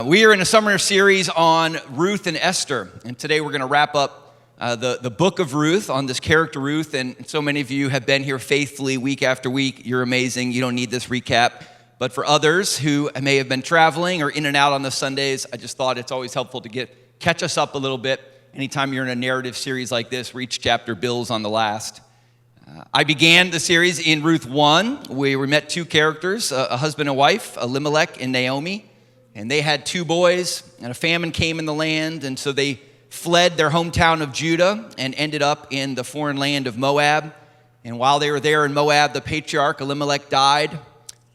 We are in a summer series on Ruth and Esther, and today we're going to wrap up the book of Ruth on this character Ruth, and so many of you have been here faithfully week after week. You're amazing. You don't need this recap. But for others who may have been traveling or in and out on the Sundays, I just thought it's always helpful to catch us up a little bit. Anytime you're in a narrative series like this, where each chapter builds on the last. I began the series in Ruth 1. We met two characters, a husband and wife, Elimelech and Naomi. And they had two boys, and a famine came in the land, and so they fled their hometown of Judah and ended up in the foreign land of Moab. And while they were there in Moab, the patriarch Elimelech died,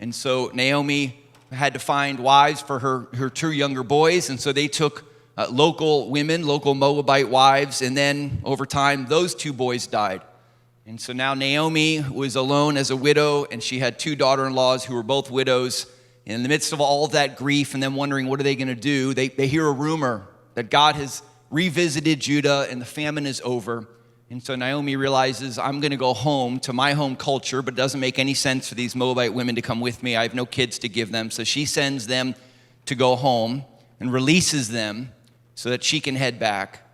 and so Naomi had to find wives for her two younger boys, and so they took local women, local Moabite wives, and then over time, those two boys died. And so now Naomi was alone as a widow, and she had two daughter-in-laws who were both widows. In the midst of all of that grief and them wondering what are they going to do, they hear a rumor that God has revisited Judah and the famine is over. And so Naomi realizes, I'm going to go home to my home culture, but it doesn't make any sense for these Moabite women to come with me. I have no kids to give them. So she sends them to go home and releases them so that she can head back.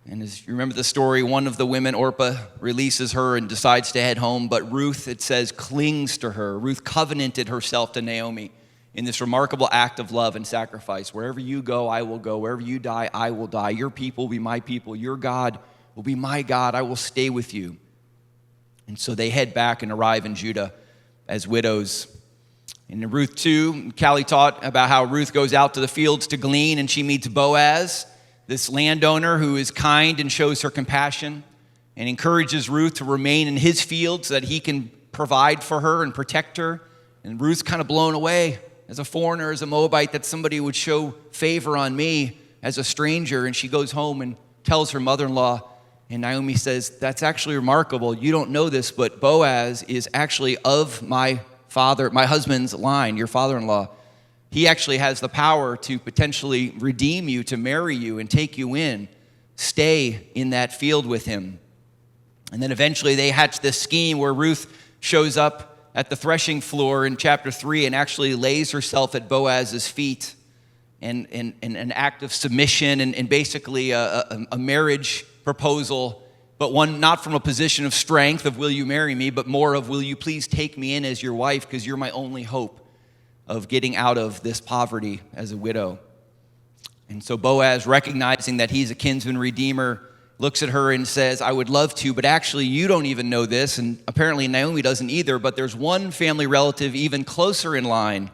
And as you remember the story, one of the women, Orpah, releases her and decides to head home. But Ruth, it says, clings to her. Ruth covenanted herself to Naomi in this remarkable act of love and sacrifice. Wherever you go, I will go. Wherever you die, I will die. Your people will be my people. Your God will be my God. I will stay with you. And so they head back and arrive in Judah as widows. In Ruth 2, Callie taught about how Ruth goes out to the fields to glean, and she meets Boaz, this landowner who is kind and shows her compassion and encourages Ruth to remain in his field so that he can provide for her and protect her. And Ruth's kind of blown away. As a foreigner, as a Moabite, that somebody would show favor on me as a stranger. And she goes home and tells her mother-in-law, and Naomi says, that's actually remarkable. You don't know this, but Boaz is actually of my husband's line, your father-in-law. He actually has the power to potentially redeem you, to marry you and take you in. Stay in that field with him. And then eventually they hatch this scheme where Ruth shows up at the threshing floor in chapter 3 and actually lays herself at Boaz's feet and an act of submission and basically a marriage proposal, but one not from a position of strength of will you marry me, but more of will you please take me in as your wife because you're my only hope of getting out of this poverty as a widow. And so Boaz, recognizing that he's a kinsman redeemer, looks at her and says, I would love to, but actually you don't even know this, and apparently Naomi doesn't either, but there's one family relative even closer in line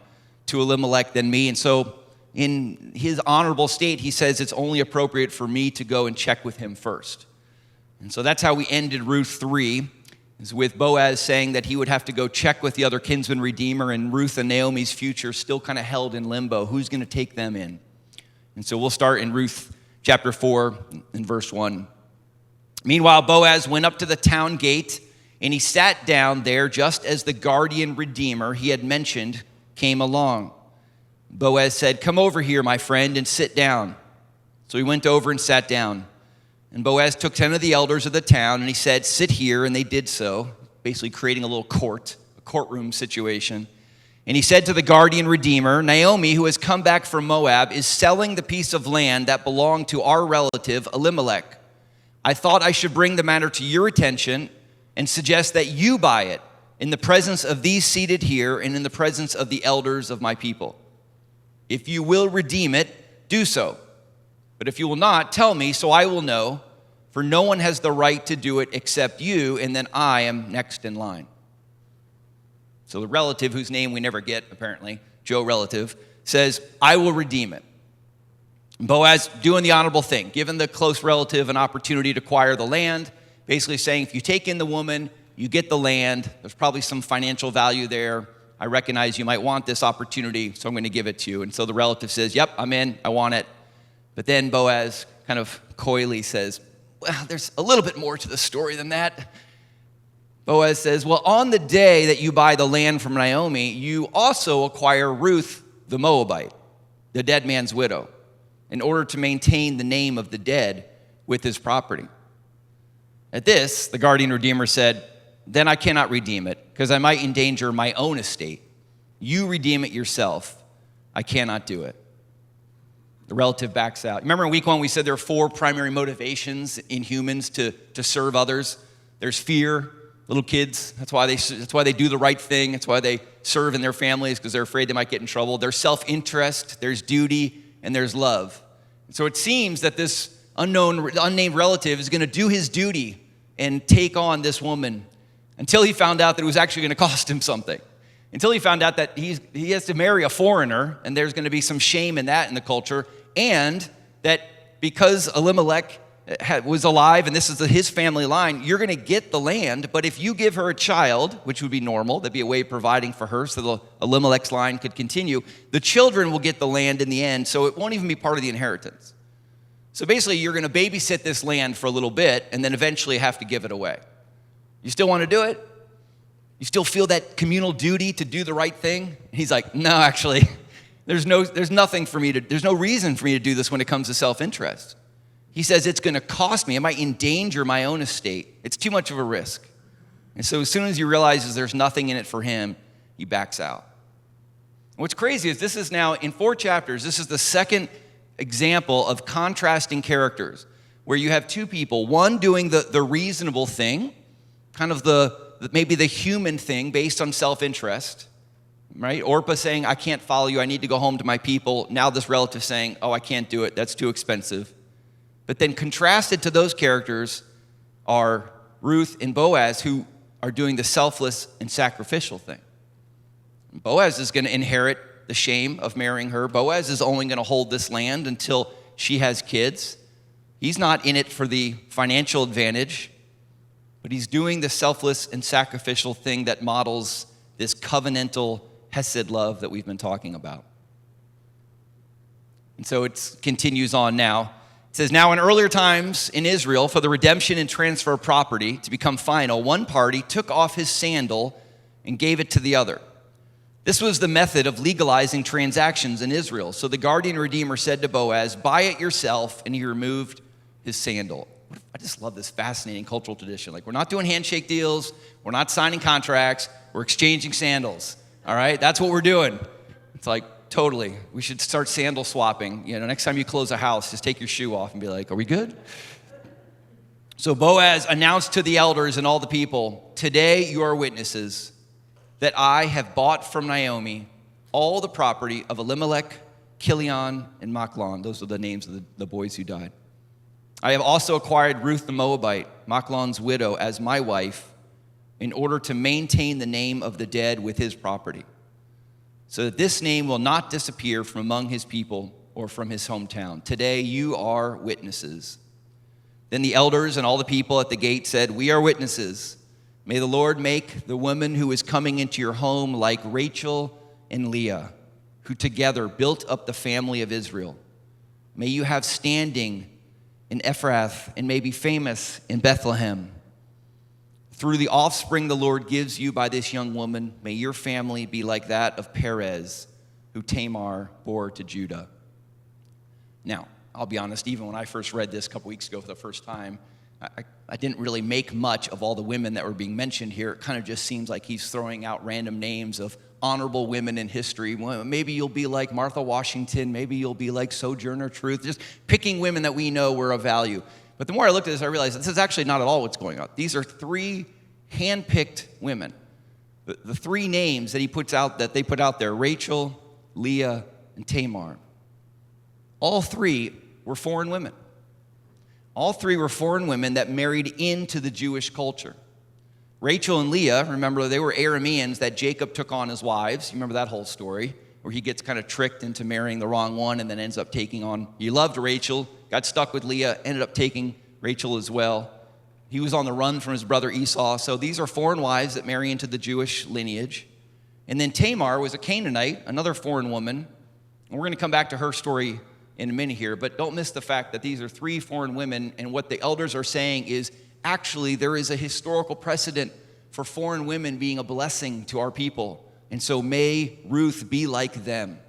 to Elimelech than me, and so in his honorable state, he says it's only appropriate for me to go and check with him first. And so that's how we ended Ruth 3, is with Boaz saying that he would have to go check with the other kinsman redeemer, and Ruth and Naomi's future still kind of held in limbo. Who's going to take them in? And so we'll start in Ruth chapter 4 and verse 1. Meanwhile, Boaz went up to the town gate, and he sat down there just as the guardian redeemer he had mentioned came along. Boaz said, come over here, my friend, and sit down. So he went over and sat down. And Boaz took 10 of the elders of the town, and he said, sit here, and they did so, basically creating a little courtroom situation. And he said to the guardian redeemer, Naomi, who has come back from Moab, is selling the piece of land that belonged to our relative Elimelech. I thought I should bring the matter to your attention and suggest that you buy it in the presence of these seated here and in the presence of the elders of my people. If you will redeem it, do so. But if you will not, tell me so I will know, for no one has the right to do it except you, and then I am next in line. So the relative, whose name we never get apparently, Joe relative, says, I will redeem it. Boaz doing the honorable thing, giving the close relative an opportunity to acquire the land, basically saying, if you take in the woman, you get the land. There's probably some financial value there. I recognize you might want this opportunity, so I'm going to give it to you. And so the relative says, yep, I'm in, I want it. But then Boaz kind of coyly says, well, there's a little bit more to the story than that. Boaz says, well, on the day that you buy the land from Naomi, you also acquire Ruth the Moabite, the dead man's widow, in order to maintain the name of the dead with his property. At this, the guardian redeemer said, then I cannot redeem it, because I might endanger my own estate. You redeem it yourself. I cannot do it. The relative backs out. Remember in week 1 we said there are 4 primary motivations in humans to serve others. There's fear, little kids. That's why they do the right thing. That's why they serve in their families, because they're afraid they might get in trouble. There's self-interest, there's duty, and there's love. And so it seems that this unnamed relative is going to do his duty and take on this woman until he found out that it was actually going to cost him something. Until he found out that he has to marry a foreigner, and there's going to be some shame in that in the culture, and that because Elimelech was alive and this is his family line, you're going to get the land, but if you give her a child, which would be normal, that'd be a way of providing for her so the Elimelech's line could continue, the children will get the land in the end, so it won't even be part of the inheritance. So basically, you're going to babysit this land for a little bit and then eventually have to give it away. You still want to do it? You still feel that communal duty to do the right thing? And he's like, no, actually, there's no reason for me to do this when it comes to self-interest. He says it's going to cost me. It might endanger my own estate. It's too much of a risk. And so as soon as he realizes there's nothing in it for him, he backs out. What's crazy is this is now, in 4 chapters, this is the second example of contrasting characters where you have 2 people, one doing the reasonable thing, kind of maybe the human thing based on self-interest, right? Orpah saying, I can't follow you, I need to go home to my people. Now this relative saying, oh, I can't do it, that's too expensive. But then contrasted to those characters are Ruth and Boaz, who are doing the selfless and sacrificial thing. Boaz is going to inherit the shame of marrying her. Boaz is only going to hold this land until she has kids. He's not in it for the financial advantage, but he's doing the selfless and sacrificial thing that models this covenantal Hesed love that we've been talking about. And so it continues on now. It says, now in earlier times in Israel, for the redemption and transfer of property to become final, one party took off his sandal and gave it to the other. This was the method of legalizing transactions in Israel. So the guardian redeemer said to Boaz, buy it yourself, and he removed his sandal. I just love this fascinating cultural tradition. Like, we're not doing handshake deals, we're not signing contracts, we're exchanging sandals. All right, that's what we're doing. It's like, totally. We should start sandal swapping. Next time you close a house, just take your shoe off and be like, are we good? So Boaz announced to the elders and all the people, today you are witnesses that I have bought from Naomi all the property of Elimelech, Kilion, and Machlon. Those are the names of the boys who died. I have also acquired Ruth the Moabite, Machlon's widow, as my wife, in order to maintain the name of the dead with his property, so that this name will not disappear from among his people or from his hometown. Today you are witnesses. Then the elders and all the people at the gate said, we are witnesses. May the Lord make the woman who is coming into your home like Rachel and Leah, who together built up the family of Israel. May you have standing in Ephrath and may be famous in Bethlehem. Through the offspring the Lord gives you by this young woman, may your family be like that of Perez, who Tamar bore to Judah. Now, I'll be honest, even when I first read this a couple weeks ago for the first time, I didn't really make much of all the women that were being mentioned here. It kind of just seems like he's throwing out random names of honorable women in history. Well, maybe you'll be like Martha Washington, maybe you'll be like Sojourner Truth, just picking women that we know were of value. But the more I looked at this, I realized this is actually not at all what's going on. These are 3 hand-picked women. The 3 names that they put out there, Rachel, Leah, and Tamar. All 3 were foreign women. All 3 were foreign women that married into the Jewish culture. Rachel and Leah, remember, they were Arameans that Jacob took on as wives. You remember that whole story, where he gets kind of tricked into marrying the wrong one and then ends up taking on, he loved Rachel, got stuck with Leah, ended up taking Rachel as well. He was on the run from his brother Esau. So these are foreign wives that marry into the Jewish lineage. And then Tamar was a Canaanite, another foreign woman. And we're going to come back to her story in a minute here. But don't miss the fact that these are 3 foreign women. And what the elders are saying is, actually, there is a historical precedent for foreign women being a blessing to our people. And so may Ruth be like them.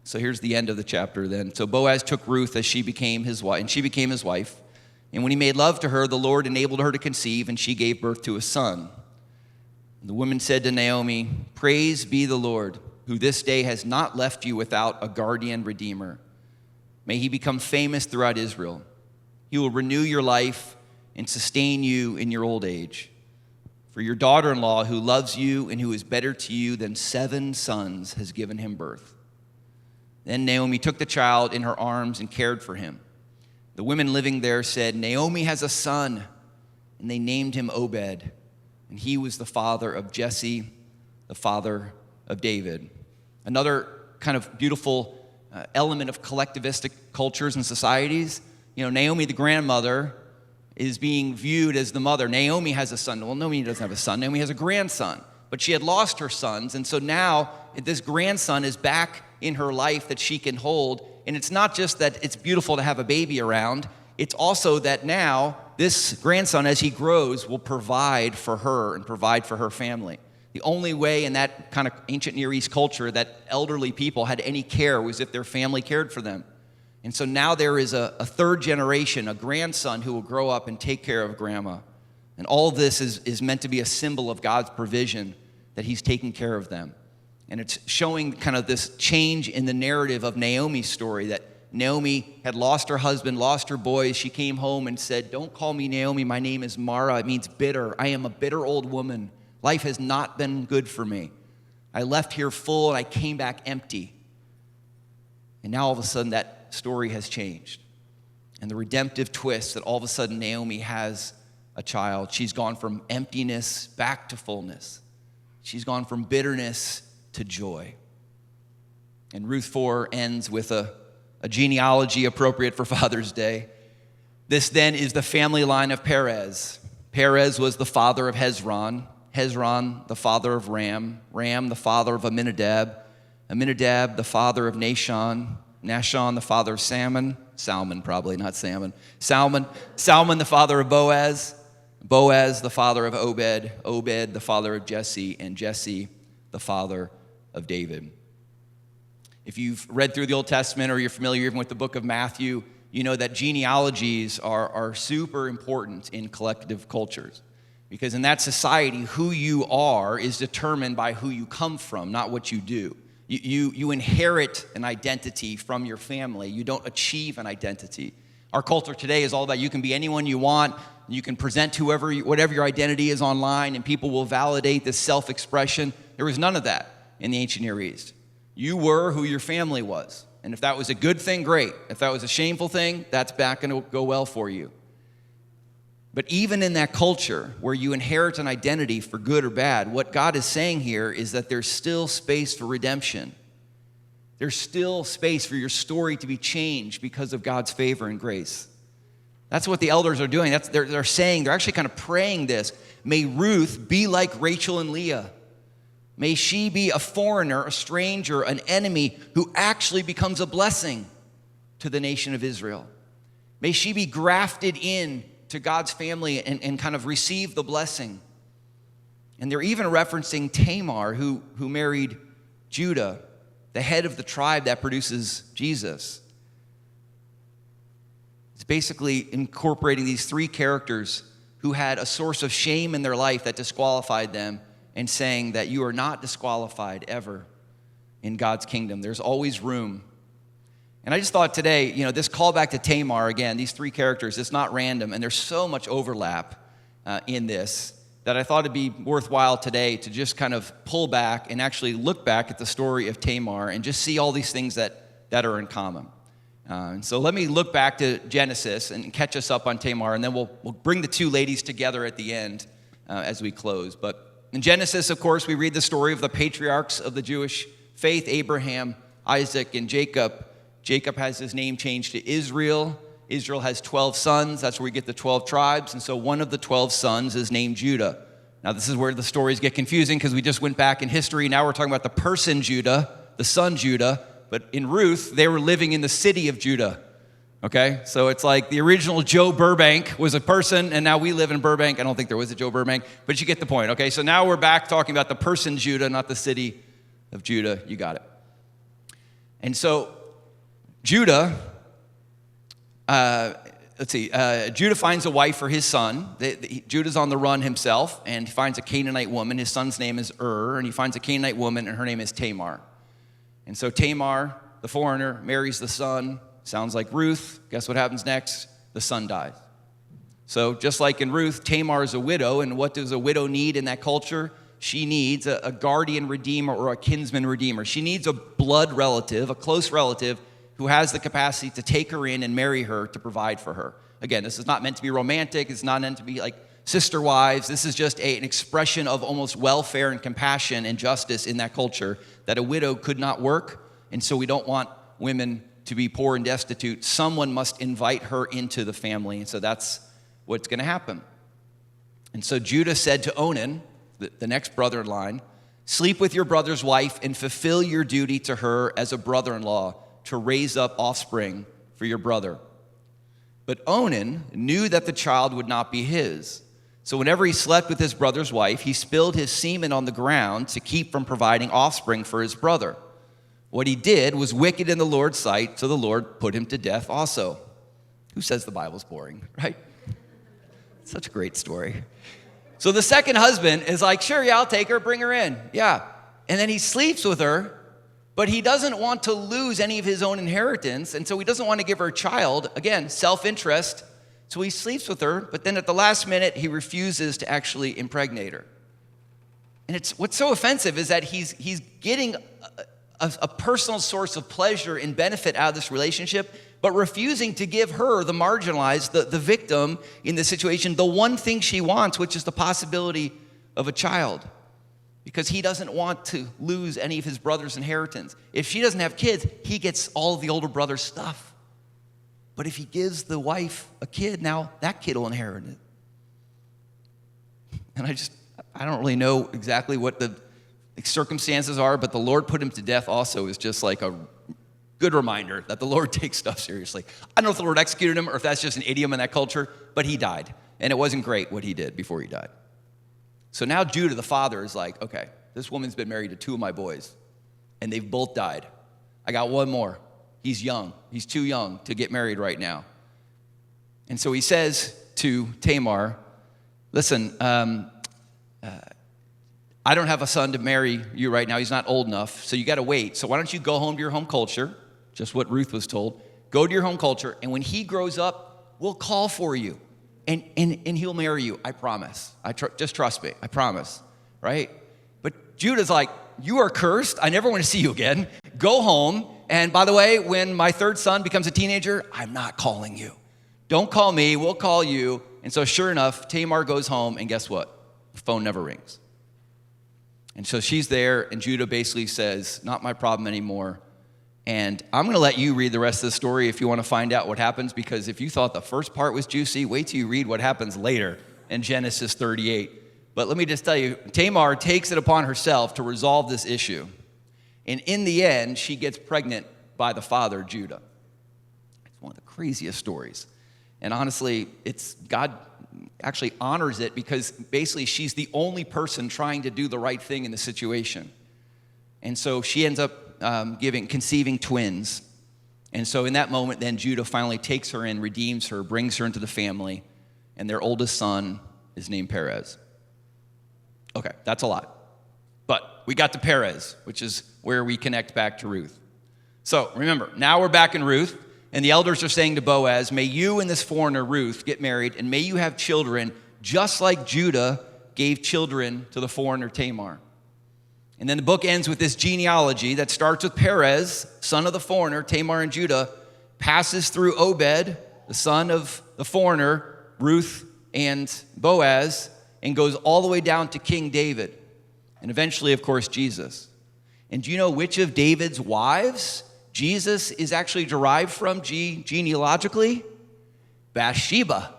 So here's the end of the chapter then. So Boaz took Ruth as she became his wife, and she became his wife. And when he made love to her, the Lord enabled her to conceive, and she gave birth to a son. The woman said to Naomi, praise be the Lord, who this day has not left you without a guardian redeemer. May he become famous throughout Israel. He will renew your life and sustain you in your old age. For your daughter-in-law, who loves you and who is better to you than 7 sons, has given him birth." Then Naomi took the child in her arms and cared for him. The women living there said, "Naomi has a son," and they named him Obed. And he was the father of Jesse, the father of David. Another kind of beautiful element of collectivistic cultures and societies. Naomi, the grandmother, is being viewed as the mother. Naomi has a son. Well, Naomi doesn't have a son. Naomi has a grandson. But she had lost her sons, and so now this grandson is back in her life that she can hold. And it's not just that it's beautiful to have a baby around. It's also that now this grandson, as he grows, will provide for her and provide for her family. The only way in that kind of ancient Near East culture that elderly people had any care was if their family cared for them. And so now there is a third generation, a grandson who will grow up and take care of grandma. And all of this is meant to be a symbol of God's provision, that he's taking care of them. And it's showing kind of this change in the narrative of Naomi's story, that Naomi had lost her husband, lost her boys. She came home and said, "Don't call me Naomi, my name is Mara." It means bitter. I am a bitter old woman. Life has not been good for me. I left here full and I came back empty. And now all of a sudden that story has changed. And the redemptive twist that all of a sudden Naomi has a child. She's gone from emptiness back to fullness. She's gone from bitterness to joy. And Ruth 4 ends with a genealogy appropriate for Father's Day. This then is the family line of Perez. Perez was the father of Hezron. Hezron, the father of Ram. Ram, the father of Amminadab. Amminadab, the father of Nahshon. Nahshon, the father of Salmon. Salmon, probably, not salmon. Salmon, the father of Boaz. Boaz, the father of Obed. Obed, the father of Jesse. And Jesse, the father of David. If you've read through the Old Testament or you're familiar even with the book of Matthew, you know that genealogies are super important in collective cultures. Because in that society, who you are is determined by who you come from, not what you do. You inherit an identity from your family. You don't achieve an identity. Our culture today is all about you can be anyone you want. You can present whatever your identity is online, and people will validate this self-expression. There was none of that in the ancient Near East. You were who your family was. And if that was a good thing, great. If that was a shameful thing, that's not going to go well for you. But even in that culture where you inherit an identity for good or bad, what God is saying here is that there's still space for redemption. There's still space for your story to be changed because of God's favor and grace. That's what the elders are doing. They're saying, they're actually kind of praying this. May Ruth be like Rachel and Leah. May she be a foreigner, a stranger, an enemy who actually becomes a blessing to the nation of Israel. May she be grafted in to God's family and kind of receive the blessing. And they're even referencing Tamar, who married Judah, the head of the tribe that produces Jesus. It's basically incorporating these 3 characters who had a source of shame in their life that disqualified them, and saying that you are not disqualified ever in God's kingdom. There's always room. And I just thought today, this callback to Tamar, again, these 3 characters, it's not random, and there's so much overlap in this that I thought it'd be worthwhile today to just kind of pull back and actually look back at the story of Tamar and just see all these things that are in common. And so let me look back to Genesis and catch us up on Tamar, and then we'll bring the 2 ladies together at the end as we close. But in Genesis, of course, we read the story of the patriarchs of the Jewish faith, Abraham, Isaac, and Jacob. Jacob has his name changed to Israel. Israel has 12 sons. That's where we get the 12 tribes. And so one of the 12 sons is named Judah. Now, this is where the stories get confusing because we just went back in history. Now we're talking about the person Judah, the son Judah. But in Ruth, they were living in the city of Judah. Okay? So it's like the original Joe Burbank was a person, and now we live in Burbank. I don't think there was a Joe Burbank, but you get the point. Okay? So now we're back talking about the person Judah, not the city of Judah. You got it. And so Judah, Judah finds a wife for his son. Judah's on the run himself, and he finds a Canaanite woman. His son's name is and he finds a Canaanite woman, and her name is Tamar. And so Tamar, the foreigner, marries the son. Sounds like Ruth. Guess what happens next? The son dies. So just like in Ruth, Tamar is a widow, and what does a widow need in that culture? She needs a guardian redeemer or a kinsman redeemer. She needs a blood relative, a close relative, who has the capacity to take her in and marry her to provide for her. Again, this is not meant to be romantic. It's not meant to be like sister wives. This is just an expression of almost welfare and compassion and justice in that culture, that a widow could not work, and so we don't want women to be poor and destitute. Someone must invite her into the family, and so that's what's going to happen. And so Judah said to Onan, the next brother in line, sleep with your brother's wife and fulfill your duty to her as a brother-in-law to raise up offspring for your brother. But Onan knew that the child would not be his. So whenever he slept with his brother's wife, he spilled his semen on the ground to keep from providing offspring for his brother. What he did was wicked in the Lord's sight, so the Lord put him to death also. Who says the Bible's boring, right? Such a great story. So the second husband is like, sure, yeah, I'll take her, bring her in. Yeah. And then he sleeps with her, but he doesn't want to lose any of his own inheritance, and so he doesn't want to give her a child. Again, self-interest. So he sleeps with her, but then at the last minute, he refuses to actually impregnate her. And what's so offensive is that he's getting a personal source of pleasure and benefit out of this relationship, but refusing to give her, the marginalized, the victim in this situation, the one thing she wants, which is the possibility of a child. Because he doesn't want to lose any of his brother's inheritance. If she doesn't have kids, he gets all of the older brother's stuff. But if he gives the wife a kid, now that kid will inherit it. And I don't really know exactly what the circumstances are, but the Lord put him to death also is just like a good reminder that the Lord takes stuff seriously. I don't know if the Lord executed him or if that's just an idiom in that culture, but he died. And it wasn't great what he did before he died. So now Judah, the father, is like, okay, this woman's been married to two of my boys, and they've both died. I got one more. He's young. He's too young to get married right now. And so he says to Tamar, listen, I don't have a son to marry you right now. He's not old enough, so you got to wait. So why don't you go home to your home culture, just what Ruth was told. Go to your home culture, and when he grows up, we'll call for you. And he'll marry you, I promise. Just trust me, I promise, right? But Judah's like, you are cursed. I never want to see you again. Go home. And by the way, when my third son becomes a teenager, I'm not calling you. Don't call me, we'll call you. And so sure enough, Tamar goes home, and guess what? The phone never rings. And so she's there, and Judah basically says, not my problem anymore. And I'm going to let you read the rest of the story if you want to find out what happens, because if you thought the first part was juicy, wait till you read what happens later in Genesis 38. But let me just tell you, Tamar takes it upon herself to resolve this issue. And in the end, she gets pregnant by the father, Judah. It's one of the craziest stories. And honestly, God actually honors it because basically she's the only person trying to do the right thing in the situation. And so she ends up conceiving twins. And so in that moment, then Judah finally takes her in, redeems her, brings her into the family, and their oldest son is named Perez. Okay, that's a lot. But we got to Perez, which is where we connect back to Ruth. So remember, now we're back in Ruth, and the elders are saying to Boaz, may you and this foreigner Ruth get married, and may you have children just like Judah gave children to the foreigner Tamar. And then the book ends with this genealogy that starts with Perez, son of the foreigner, Tamar and Judah, passes through Obed, the son of the foreigner, Ruth and Boaz, and goes all the way down to King David. And eventually, of course, Jesus. And do you know which of David's wives Jesus is actually derived from genealogically? Bathsheba.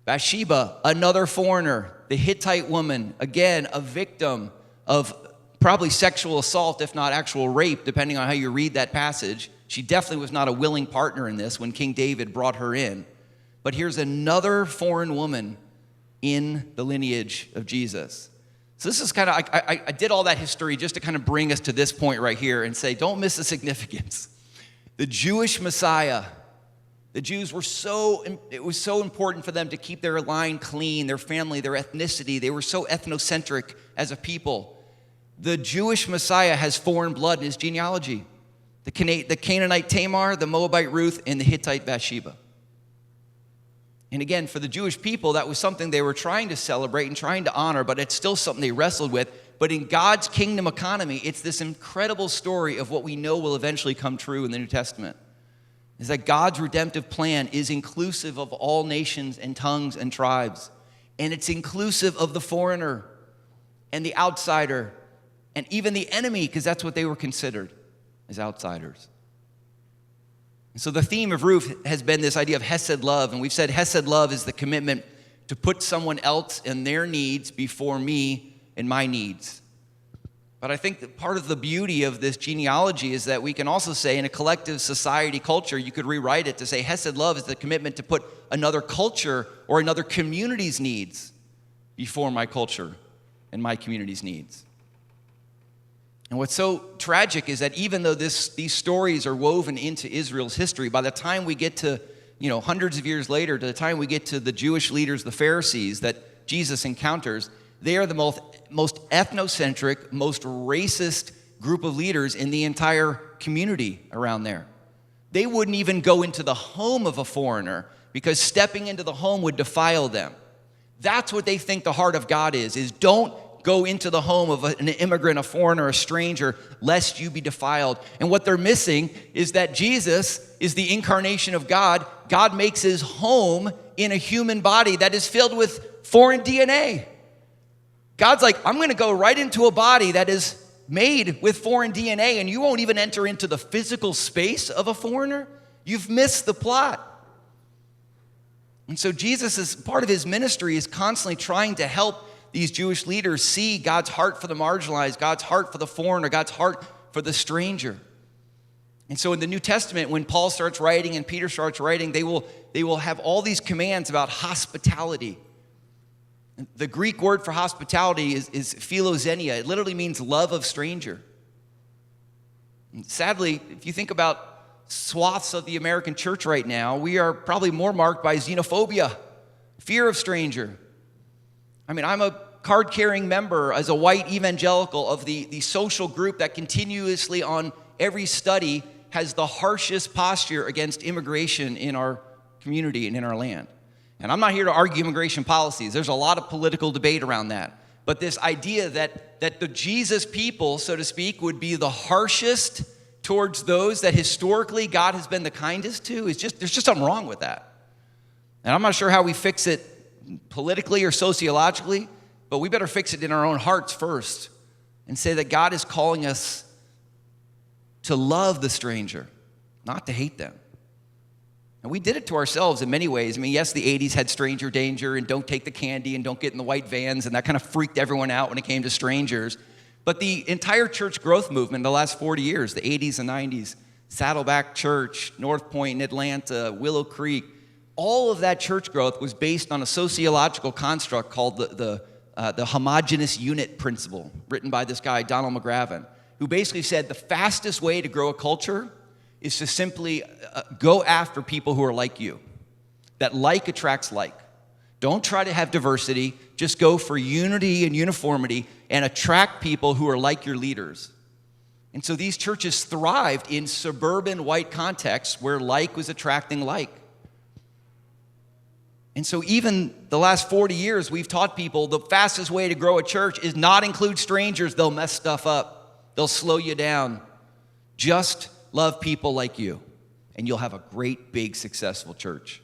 Bathsheba, another foreigner, the Hittite woman, again, a victim of probably sexual assault, if not actual rape, depending on how you read that passage. She definitely was not a willing partner in this when King David brought her in. But here's another foreign woman in the lineage of Jesus. So this is kind of, I did all that history just to kind of bring us to this point right here and say, don't miss the significance. The Jewish Messiah, the Jews it was so important for them to keep their line clean, their family, their ethnicity. They were so ethnocentric as a people. The Jewish Messiah has foreign blood in his genealogy. The Canaanite Tamar, the Moabite Ruth, and the Hittite Bathsheba. And again, for the Jewish people, that was something they were trying to celebrate and trying to honor, but it's still something they wrestled with. But in God's kingdom economy, it's this incredible story of what we know will eventually come true in the New Testament. Is that God's redemptive plan is inclusive of all nations and tongues and tribes. And it's inclusive of the foreigner and the outsider and even the enemy, because that's what they were considered, as outsiders. And so the theme of Ruth has been this idea of Hesed love. And we've said Hesed love is the commitment to put someone else and their needs before me and my needs. But I think that part of the beauty of this genealogy is that we can also say in a collective society culture, you could rewrite it to say Hesed love is the commitment to put another culture or another community's needs before my culture and my community's needs. And what's so tragic is that even though these stories are woven into Israel's history, by the time we get to, hundreds of years later, to the time we get to the Jewish leaders, the Pharisees, that Jesus encounters, they are the most ethnocentric, most racist group of leaders in the entire community around there. They wouldn't even go into the home of a foreigner because stepping into the home would defile them. That's what they think the heart of God is don't go into the home of an immigrant, a foreigner, a stranger, lest you be defiled. And what they're missing is that Jesus is the incarnation of God. God makes his home in a human body that is filled with foreign DNA. God's like, I'm going to go right into a body that is made with foreign DNA, and you won't even enter into the physical space of a foreigner. You've missed the plot. And so Jesus, as part of his ministry, is constantly trying to help these Jewish leaders see God's heart for the marginalized, God's heart for the foreigner, God's heart for the stranger. And so in the New Testament, when Paul starts writing and Peter starts writing, they will have all these commands about hospitality. The Greek word for hospitality is philoxenia. It literally means love of stranger. And sadly, if you think about swaths of the American church right now, we are probably more marked by xenophobia, fear of stranger. I mean, I'm a card-carrying member as a white evangelical of the social group that continuously on every study has the harshest posture against immigration in our community and in our land. And I'm not here to argue immigration policies. There's a lot of political debate around that. But this idea that the Jesus people, so to speak, would be the harshest towards those that historically God has been the kindest to, there's just something wrong with that. And I'm not sure how we fix it politically or sociologically, but we better fix it in our own hearts first and say that God is calling us to love the stranger, not to hate them. And we did it to ourselves in many ways. I mean, yes, the 80s had stranger danger and don't take the candy and don't get in the white vans, and that kind of freaked everyone out when it came to strangers. But the entire church growth movement in the last 40 years, the 80s and 90s, Saddleback Church, North Point in Atlanta, Willow Creek, all of that church growth was based on a sociological construct called the homogeneous unit principle, written by this guy, Donald McGravin, who basically said the fastest way to grow a culture is to simply go after people who are like you. That like attracts like. Don't try to have diversity. Just go for unity and uniformity and attract people who are like your leaders. And so these churches thrived in suburban white contexts where like was attracting like. And so even the last 40 years, we've taught people the fastest way to grow a church is not include strangers. They'll mess stuff up. They'll slow you down. Just love people like you, and you'll have a great, big, successful church.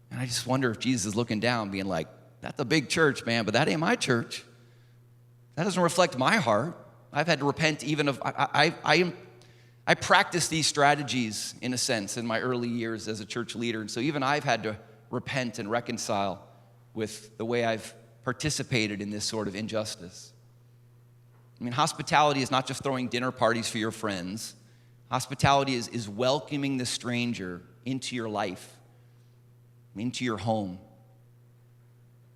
And I just wonder if Jesus is looking down, being like, that's a big church, man, but that ain't my church. That doesn't reflect my heart. I've had to repent even of, I practice these strategies, in a sense, in my early years as a church leader, and so even I've had to repent and reconcile with the way I've participated in this sort of injustice. I mean, hospitality is not just throwing dinner parties for your friends. Hospitality is welcoming the stranger into your life, into your home.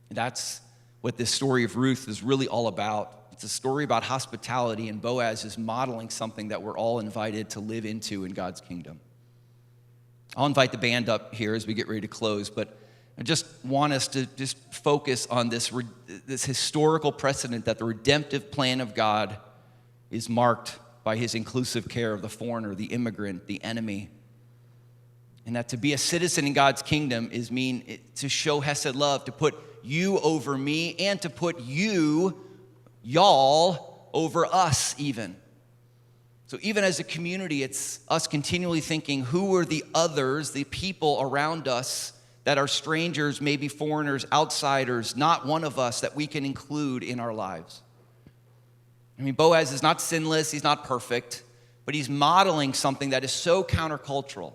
And that's what this story of Ruth is really all about. It's a story about hospitality, and Boaz is modeling something that we're all invited to live into in God's kingdom. I'll invite the band up here as we get ready to close, but I just want us to just focus on this historical precedent that the redemptive plan of God is marked by his inclusive care of the foreigner, the immigrant, the enemy. And that to be a citizen in God's kingdom is to show hesed love, to put you over me, and to put y'all over us even. So even as a community, it's us continually thinking, who are the others, the people around us that are strangers, maybe foreigners, outsiders, not one of us, that we can include in our lives? I mean, Boaz is not sinless, he's not perfect, but he's modeling something that is so countercultural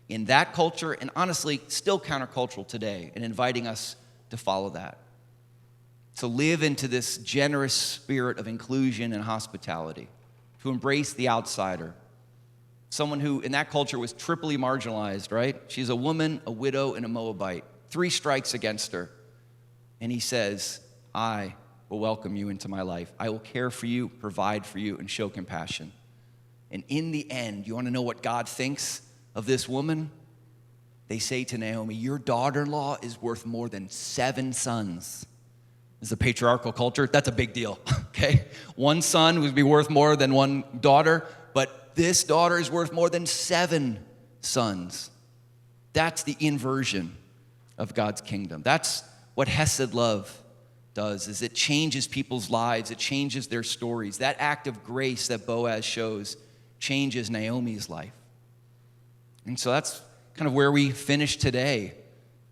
in that culture, and honestly, still countercultural today, and inviting us to follow that. To live into this generous spirit of inclusion and hospitality, to embrace the outsider. Someone who in that culture was triply marginalized, right? She's a woman, a widow, and a Moabite. 3 strikes against her. And he says, I will welcome you into my life. I will care for you, provide for you, and show compassion. And in the end, you want to know what God thinks of this woman? They say to Naomi, your daughter-in-law is worth more than 7 sons. This is a patriarchal culture. That's a big deal, okay? 1 son would be worth more than 1 daughter, but this daughter is worth more than 7 sons. That's the inversion of God's kingdom. That's what hesed love does, is it changes people's lives. It changes their stories. That act of grace that Boaz shows changes Naomi's life. And so that's kind of where we finish today.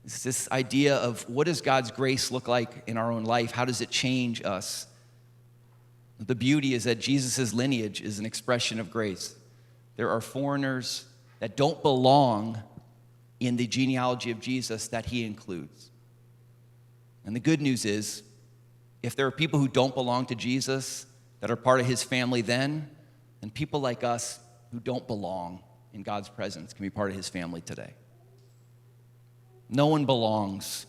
It's this idea of what does God's grace look like in our own life? How does it change us? The beauty is that Jesus' lineage is an expression of grace. There are foreigners that don't belong in the genealogy of Jesus that he includes. And the good news is, if there are people who don't belong to Jesus that are part of his family then people like us who don't belong in God's presence can be part of his family today. No one belongs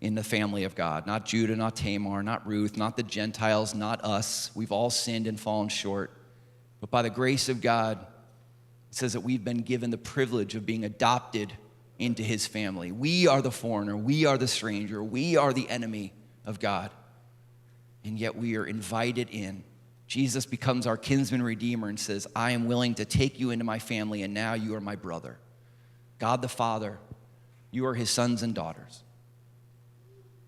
in the family of God. Not Judah, not Tamar, not Ruth, not the Gentiles, not us. We've all sinned and fallen short. But by the grace of God, it says that we've been given the privilege of being adopted into his family. We are the foreigner. We are the stranger. We are the enemy of God. And yet we are invited in. Jesus becomes our kinsman redeemer and says, I am willing to take you into my family, and now you are my brother. God the Father, you are his sons and daughters.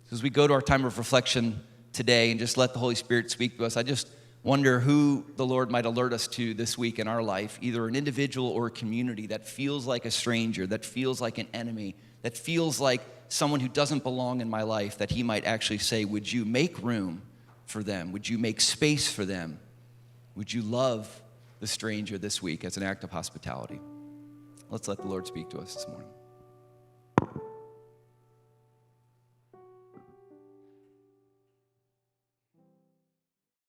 So as we go to our time of reflection today and just let the Holy Spirit speak to us, I just wonder who the Lord might alert us to this week in our life, either an individual or a community that feels like a stranger, that feels like an enemy, that feels like someone who doesn't belong in my life, that he might actually say, would you make room for them? Would you make space for them? Would you love the stranger this week as an act of hospitality? Let's let the Lord speak to us this morning.